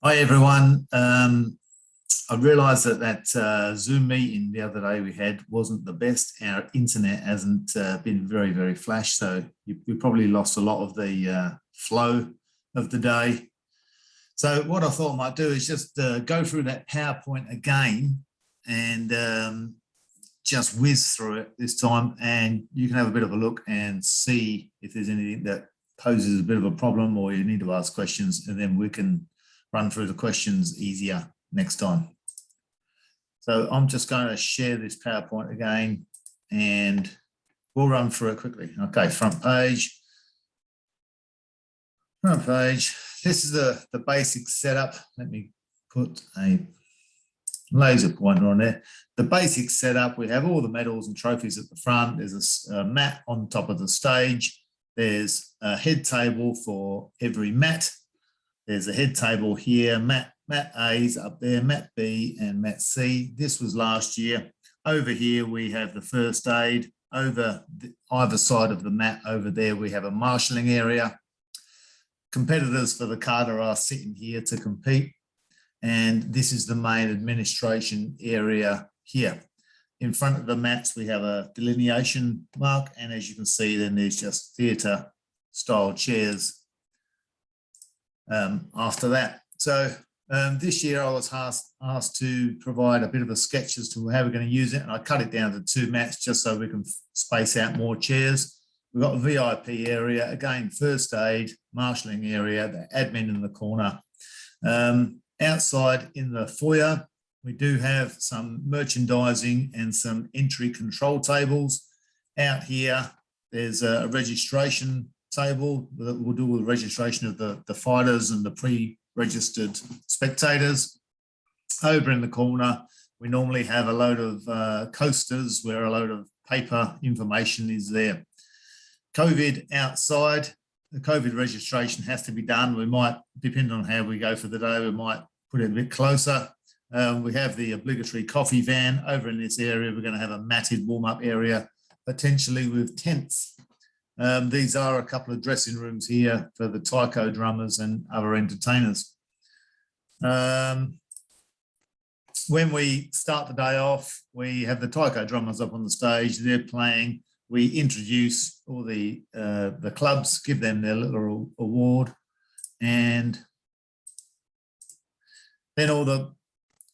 Hi everyone. I realised that Zoom meeting the other day we had wasn't the best. Our internet hasn't been very flash, so we probably lost a lot of the flow of the day. So what I thought I might do is just go through that PowerPoint again and just whiz through it this time, and you can have a bit of a look and see if there's anything that poses a bit of a problem or you need to ask questions, and then we can run through the questions easier next time. So I'm just going to share this PowerPoint again and we'll run through it quickly. Okay, front page. Front page. This is the basic setup. Let me put a laser pointer on there. The basic setup, we have all the medals and trophies at the front. There's a mat on top of the stage. There's a head table for every mat. There's a head table here, mat A's up there, mat B and mat C. This was last year. Over here, we have the first aid. Over either side of the mat over there, we have a marshalling area. Competitors for the kata are sitting here to compete. And this is the main administration area here. In front of the mats, we have a delineation mark. And as you can see, then there's just theatre style chairs after that. So this year I was asked to provide a bit of a sketch as to how we're going to use it, and I cut it down to 2 mats just so we can space out more chairs. We've got a VIP area, again, first aid, marshalling area, the admin in the corner. Outside in the foyer, we do have some merchandising and some entry control tables. Out here, there's a registration table that will do with the registration of the fighters and the pre-registered spectators. Over in the corner, we normally have a load of coasters where a load of paper information is there. COVID outside, the COVID registration has to be done. We might, depending on how we go for the day, we might put it a bit closer. We have the obligatory coffee van. Over in this area, we're going to have a matted warm-up area, potentially with tents. These are a couple of dressing rooms here for the taiko drummers and other entertainers. When we start the day off, we have the taiko drummers up on the stage. They're playing. We introduce all the clubs, give them their little award, and then all the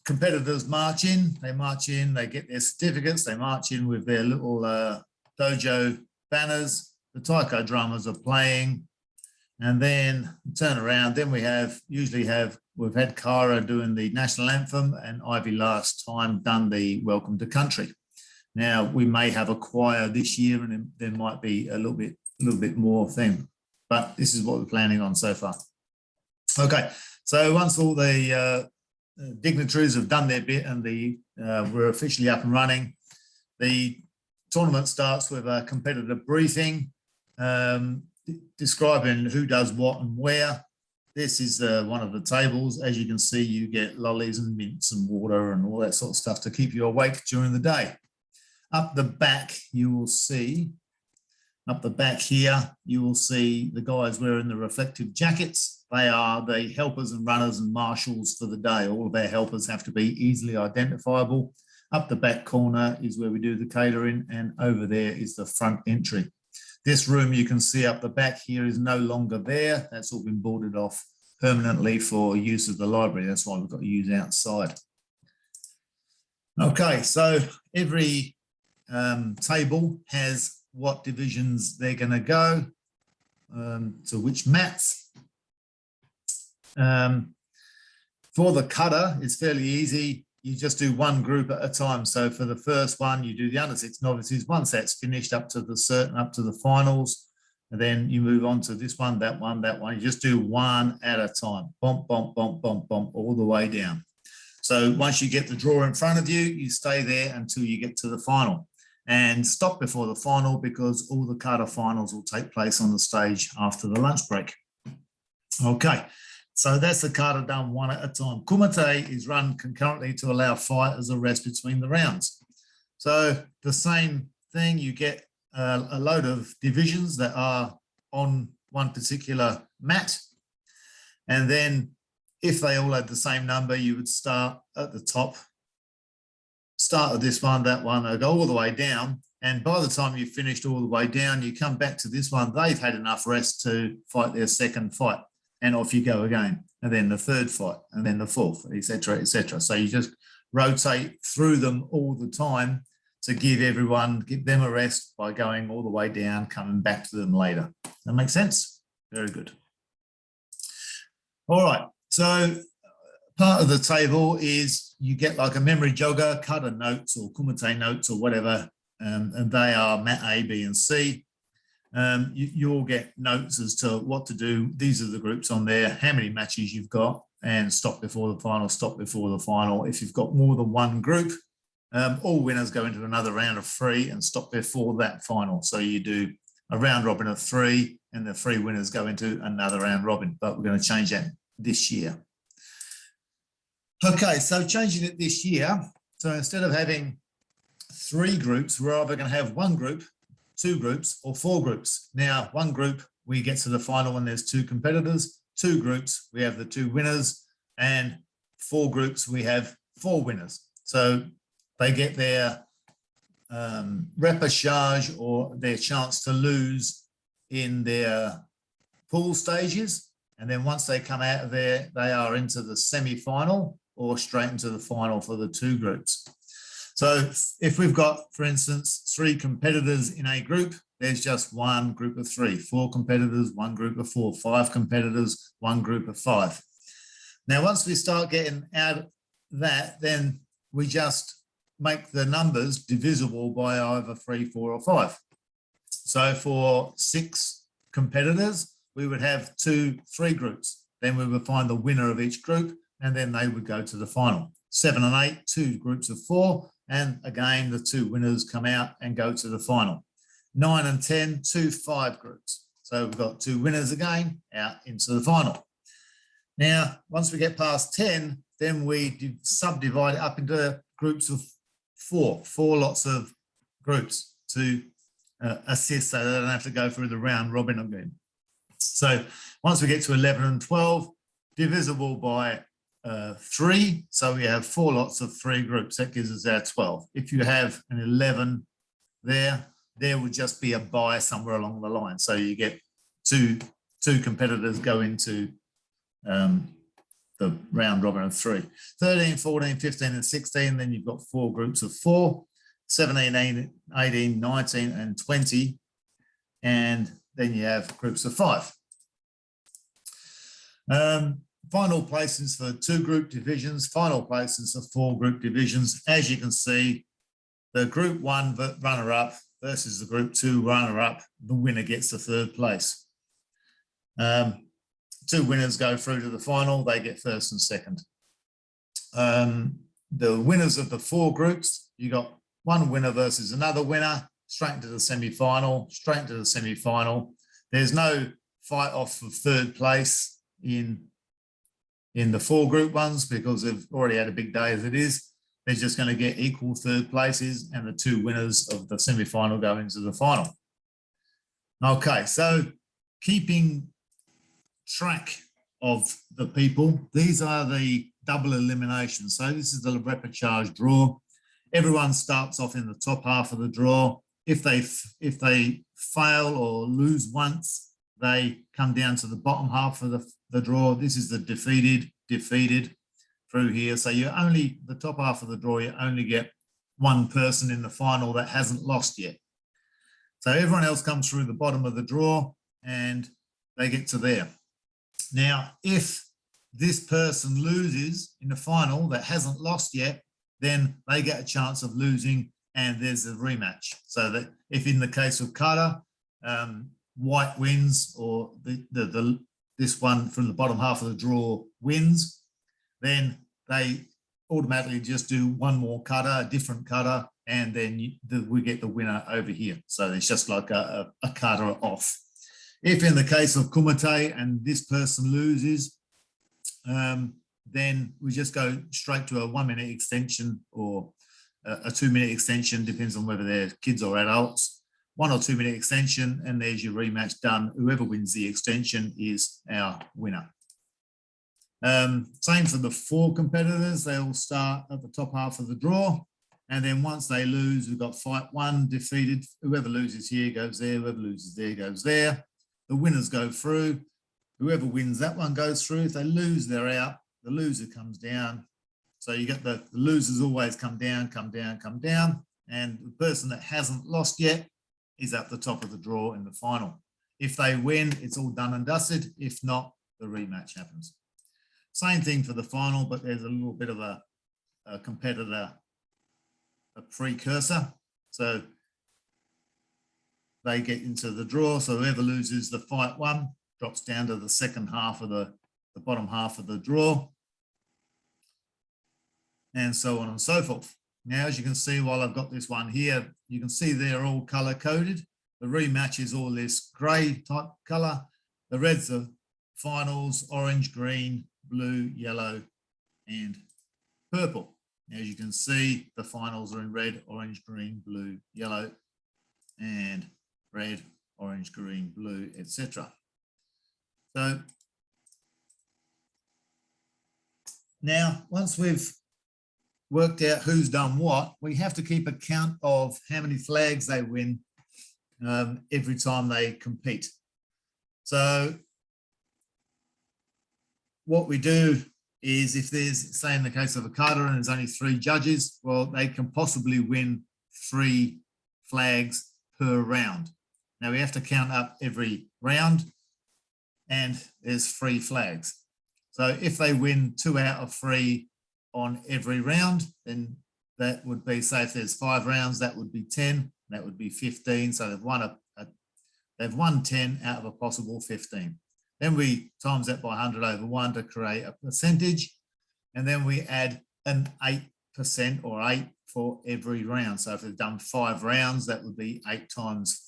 competitors march in. They march in, they get their certificates, they march in with their little dojo banners. The taiko drummers are playing, and then turn around. Then we've had Kara doing the national anthem, and Ivy last time done the welcome to country. Now we may have a choir this year, and there might be a little bit more thing, but this is what we're planning on so far. Okay, so once all the dignitaries have done their bit and we're officially up and running, the tournament starts with a competitor briefing, describing who does what and where. This is one of the tables. As you can see, you get lollies and mints and water and all that sort of stuff to keep you awake during the day. Up the back, you will see, up the back here, you will see the guys wearing the reflective jackets. They are the helpers and runners and marshals for the day. All of our helpers have to be easily identifiable. Up the back corner is where we do the catering, and over there is the front entry. This room you can see up the back here is no longer there. That's all been boarded off permanently for use of the library. That's why we've got to use outside. Okay, so every table has what divisions they're going to go to which mats. For the kata, it's fairly easy. You just do one group at a time. So for the first one, you do the under 6 novices. Once that's finished up to the finals, and then you move on to this one, that one, that one. You just do one at a time. Bump, bump, bump, bump, bump, all the way down. So once you get the draw in front of you, you stay there until you get to the final. And stop before the final, because all the kata finals will take place on the stage after the lunch break. Okay. So that's the kata done one at a time. Kumite is run concurrently to allow fighters a rest between the rounds. So the same thing, you get a load of divisions that are on one particular mat. And then if they all had the same number, you would start at the top, start at this one, that one, go all the way down. And by the time you've finished all the way down, you come back to this one. They've had enough rest to fight their second fight. And off you go again. And then the third fight, and then the fourth, etc., etc. So you just rotate through them all the time to give them a rest by going all the way down, coming back to them later. That makes sense? Very good. All right. So part of the table is you get like a memory jogger, kata notes or kumite notes or whatever, and they are mat A, B, and C. You'll get notes as to what to do. These are the groups on there, how many matches you've got, and stop before the final, stop before the final. If you've got more than one group, all winners go into another round of 3 and stop before that final. So you do a round robin of 3 and the 3 winners go into another round robin, but we're going to change that this year. Okay, so changing it this year. So instead of having 3 groups, we're either going to have 1 group, 2 groups, or 4 groups. Now, 1 group, we get to the final when there's 2 competitors. 2 groups, we have the 2 winners, and 4 groups, we have 4 winners. So they get their repechage or their chance to lose in their pool stages. And then once they come out of there, they are into the semi-final or straight into the final for the 2 groups. So if we've got, for instance, 3 competitors in a group, there's just 1 group of 3, 4 competitors, 1 group of 4, 5 competitors, 1 group of 5. Now, once we start getting out of that, then we just make the numbers divisible by either 3, 4, or 5. So for 6 competitors, we would have 3 groups. Then we would find the winner of each group, and then they would go to the final. 7 and 8, 2 groups of 4, and again, the 2 winners come out and go to the final. 9 and 10, 2 5 groups. So we've got 2 winners again out into the final. Now, once we get past 10, then we subdivide it up into groups of 4 lots of groups to assist so they don't have to go through the round robin again. So once we get to 11 and 12, divisible by 3, so we have 4 lots of 3 groups. That gives us our 12. If you have an 11 there would just be a bye somewhere along the line. So you get two competitors go into the round robin of 3. 13, 14, 15, and 16, then you've got 4 groups of 4, 17, 18, 19, and 20, and then you have groups of 5. Final places for 2 group divisions, final places for 4 group divisions. As you can see, the group 1 runner-up versus the group 2 runner-up, the winner gets the 3rd place. 2 winners go through to the final, they get 1st and 2nd. The winners of the 4 groups, you got 1 winner versus another winner, straight into the semi-final, straight into the semi-final. There's no fight off for 3rd place in the 4 group ones because they've already had a big day as it is. They're just going to get equal 3rd places, and the 2 winners of the semi-final go into the final. Okay, so keeping track of the people, these are the double eliminations. So this is the repechage draw. Everyone starts off in the top half of the draw. If they fail or lose once, they come down to the bottom half of the draw. This is the defeated through here. So the top half of the draw, you only get 1 person in the final that hasn't lost yet. So everyone else comes through the bottom of the draw and they get to there. Now, if this person loses in the final that hasn't lost yet, then they get a chance of losing and there's a rematch. So that if in the case of kata, white wins or this one from the bottom half of the draw wins, then they automatically just do 1 more kata, a different kata, and then we get the winner over here. So it's just like a kata off. If in the case of kumite and this person loses, then we just go straight to a 1-minute extension or a 2-minute extension, depends on whether they're kids or adults. 1 or 2 minute extension, and there's your rematch done. Whoever wins the extension is our winner. Same for the 4 competitors. They all start at the top half of the draw. And then once they lose, we've got fight 1 defeated. Whoever loses here goes there. Whoever loses there goes there. The winners go through. Whoever wins that one goes through. If they lose, they're out. The loser comes down. So you get the losers always come down, come down, come down. And the person that hasn't lost yet is at the top of the draw in the final. If they win, it's all done and dusted. If not, the rematch happens. Same thing for the final, but there's a little bit of a competitor, a precursor. So they get into the draw. So whoever loses the fight 1 drops down to the second half of the bottom half of the draw, and so on and so forth. Now, as you can see, while I've got this one here, you can see they're all color coded. The rematch is all this gray type color. The reds are finals, orange, green, blue, yellow, and purple. As you can see, the finals are in red, orange, green, blue, yellow, and red, orange, green, blue, etc. So now, once we've worked out who's done what, we have to keep account of how many flags they win every time they compete. So what we do is, if there's, say in the case of a kata and there's only 3 judges, well, they can possibly win 3 flags per round. Now we have to count up every round, and there's 3 flags. So if they win 2 out of 3 on every round, then that would be, say if there's 5 rounds, that would be 10, that would be 15. So they've won 10 out of a possible 15. Then we times that by 100 over 1 to create a percentage. And then we add an 8% or 8 for every round. So if they've done 5 rounds, that would be 8 times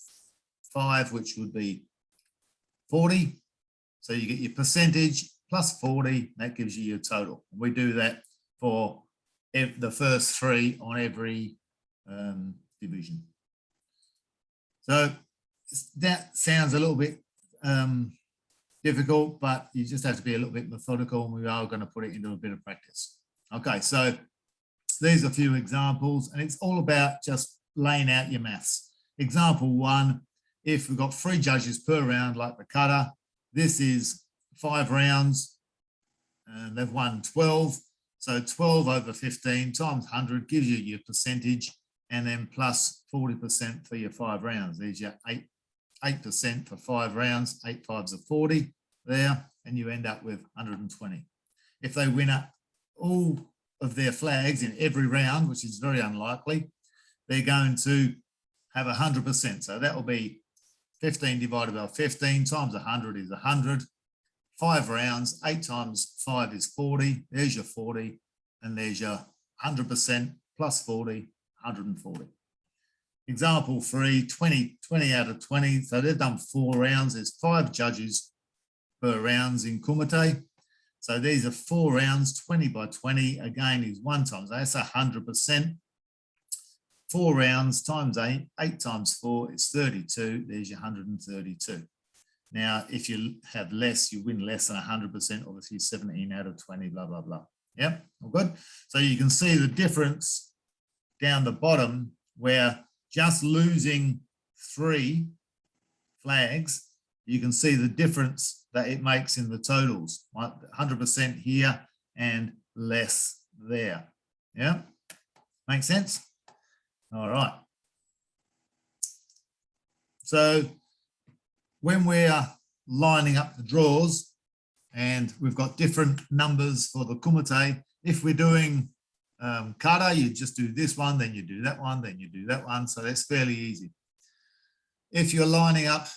5, which would be 40. So you get your percentage plus 40, that gives you your total. We do that for the first 3 on every division. So that sounds a little bit difficult, but you just have to be a little bit methodical, and we are going to put it into a bit of practice. Okay, so these are a few examples, and it's all about just laying out your maths. Example 1, if we've got 3 judges per round, like the kata, this is 5 rounds, and they've won 12. So 12 over 15 times 100 gives you your percentage, and then plus 40% for your 5 rounds. There's your 8% for 5 rounds, 8 5s are 40 there, and you end up with 120. If they win up all of their flags in every round, which is very unlikely, they're going to have 100%. So that will be 15 divided by 15 times 100 is 100. 5 rounds, 8 times 5 is 40. There's your 40, and there's your 100% plus 40, 140. Example 3, 20 out of 20. So they've done 4 rounds. There's 5 judges per rounds in kumite. So these are 4 rounds, 20 by 20. Again, is 1 times 8. That's 100%. 4 rounds times 8, 8 times 4 is 32. There's your 132. Now, if you have less, you win less than 100%, obviously 17 out of 20, blah, blah, blah. Yep, all good. So you can see the difference down the bottom, where just losing 3 flags, you can see the difference that it makes in the totals, right? 100% here and less there. Yeah, makes sense? All right. So when we're lining up the draws and we've got different numbers for the kumite, if we're doing kata, you just do this one, then you do that one, then you do that one. So that's fairly easy. If you're lining up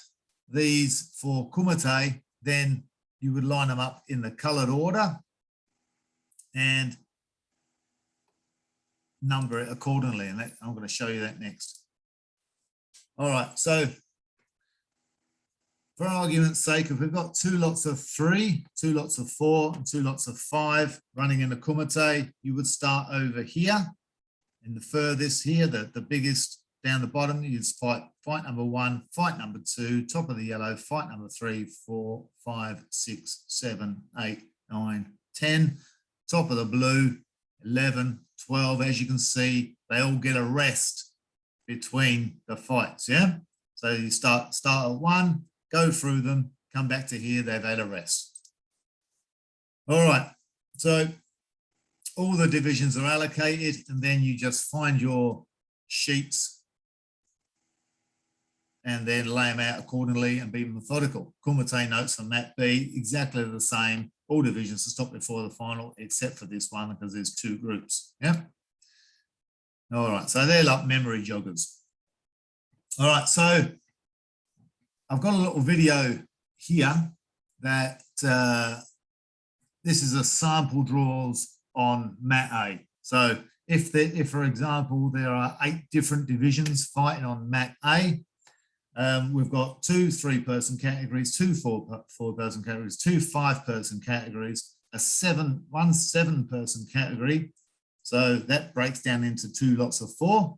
these for kumite, then you would line them up in the colored order and number it accordingly. And I'm going to show you that next. All right, so for argument's sake, if we've got 2 lots of 3, 2 lots of 4, and 2 lots of 5 running in the kumite, you would start over here in the furthest here, the biggest down the bottom. You'd fight number 1, fight number 2, top of the yellow, fight number 3, 4, 5, 6, 7, 8, 9, 10, top of the blue, 11, 12. As you can see, they all get a rest between the fights, yeah? So you start at 1, go through them, come back to here, they've had a rest. All right, so all the divisions are allocated, and then you just find your sheets and then lay them out accordingly and be methodical. Kumite notes on map B, exactly the same. All divisions are stopped before the final, except for this one because there's 2 groups. Yeah. All right, so they're like memory joggers. All right, so I've got a little video here that this is a sample draws on mat A. So if for example, there are 8 different divisions fighting on mat A, we've got 2 3-person categories, 2 4-person categories, 2 5-person categories, one 7-person category. So that breaks down into 2 lots of 4.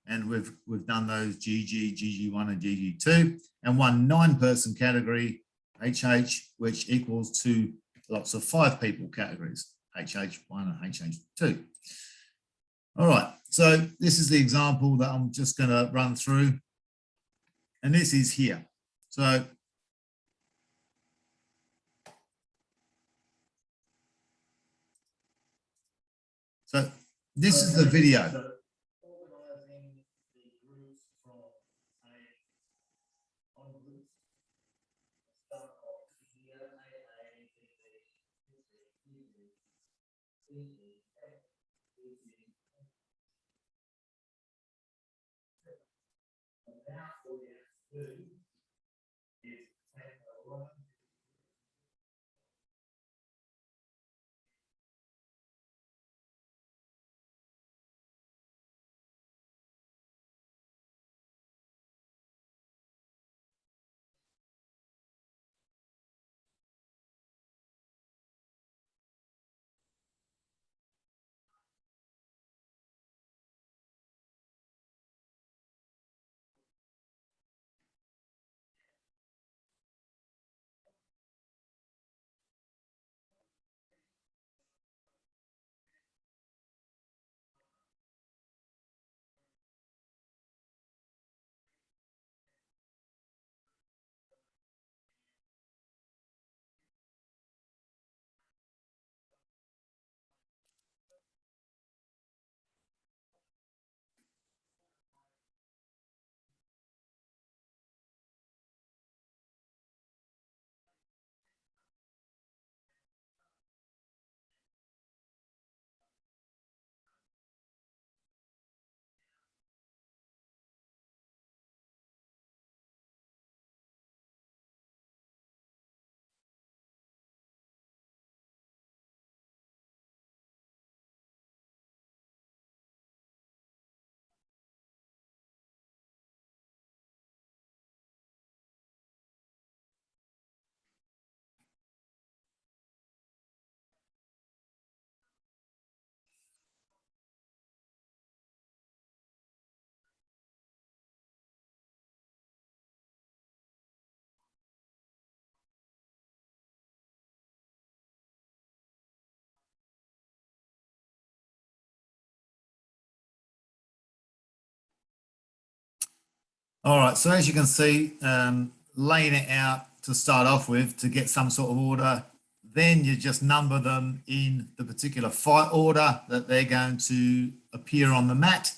And we've done those GG, GG1 and GG2, and 1 9-person category, HH, which equals 2 lots of 5 people categories, HH1 and HH2. All right, so this is the example that I'm just going to run through. And this is here. So this is the video. All right, so as you can see, laying it out to start off with to get some sort of order, then you just number them in the particular fight order that they're going to appear on the mat.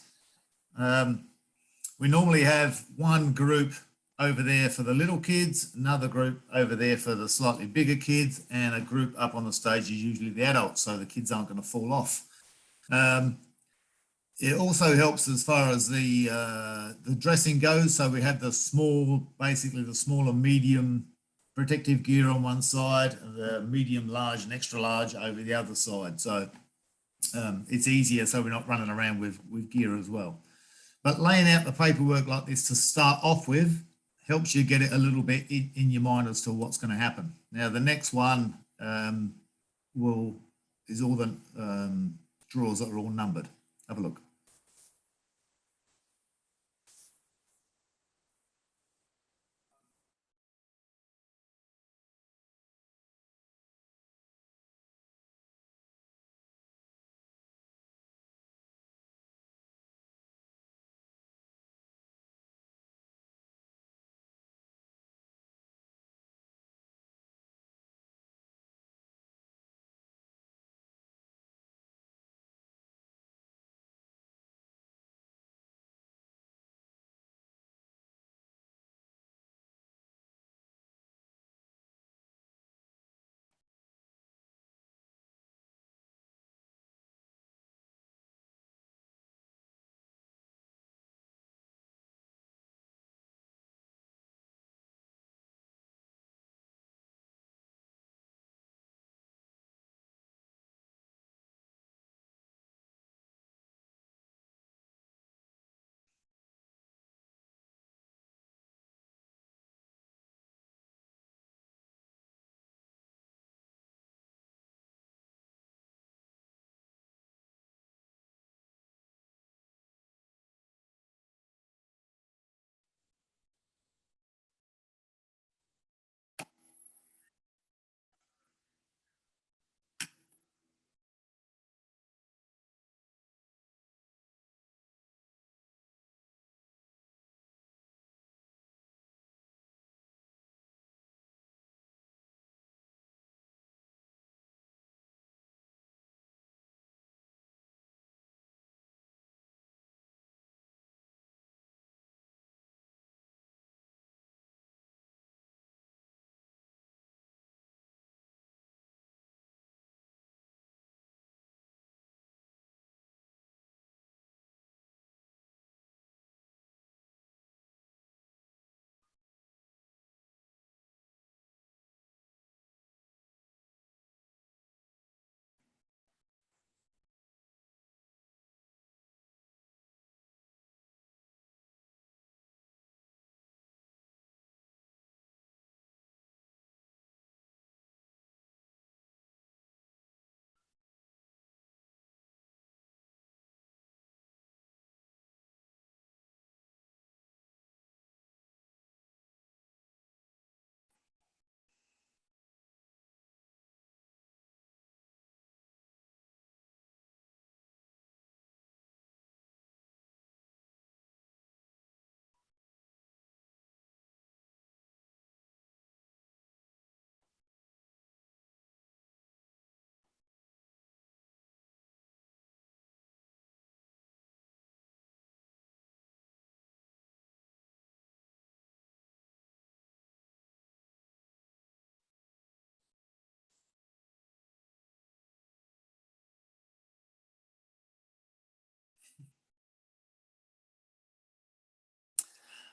We normally have one group over there for the little kids, another group over there for the slightly bigger kids, and a group up on the stage is usually the adults, so the kids aren't going to fall off. It also helps as far as the dressing goes. So we have the small, basically the small and medium protective gear on one side, the medium, large and extra large over the other side. So it's easier, so we're not running around with gear as well. But laying out the paperwork like this to start off with helps you get it a little bit in your mind as to what's going to happen. Now, the next one is all the drawers that are all numbered. Have a look.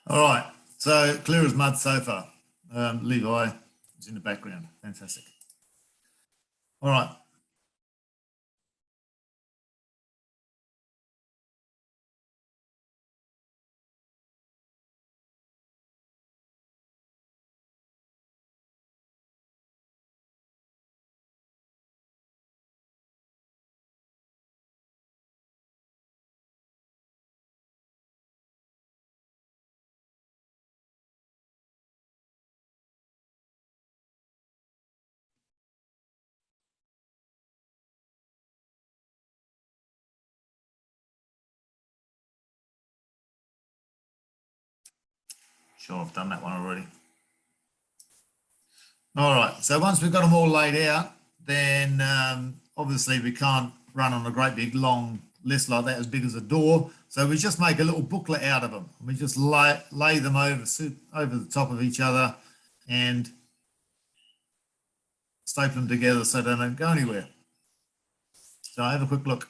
All right, so clear as mud so far. Levi is in the background. Fantastic. All right. Sure, I've done that one already. All right, so once we've got them all laid out, then obviously we can't run on a great big long list like that as big as a door. So we just make a little booklet out of them. We just lay them over the top of each other and staple them together so they don't go anywhere. So have a quick look.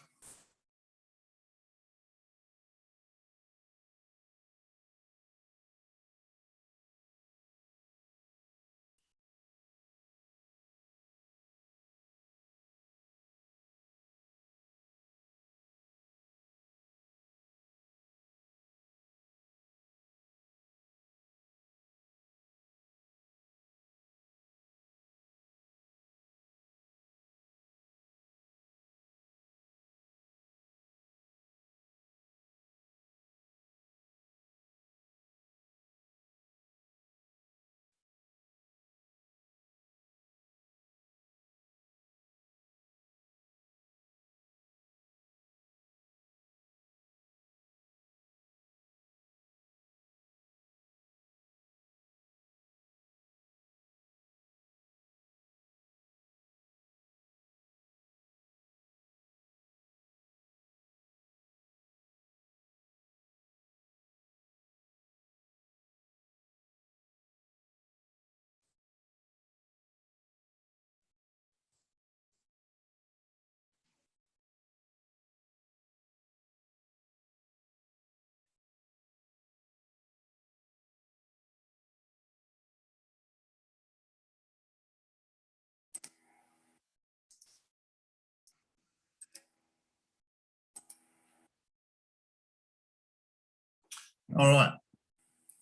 All right.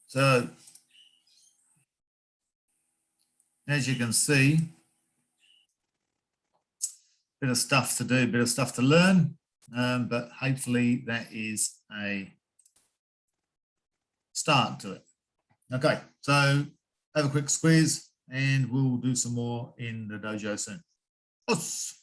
So as you can see, bit of stuff to do, bit of stuff to learn, but hopefully that is a start to it. Okay, so have a quick squeeze and we'll do some more in the dojo soon. Us.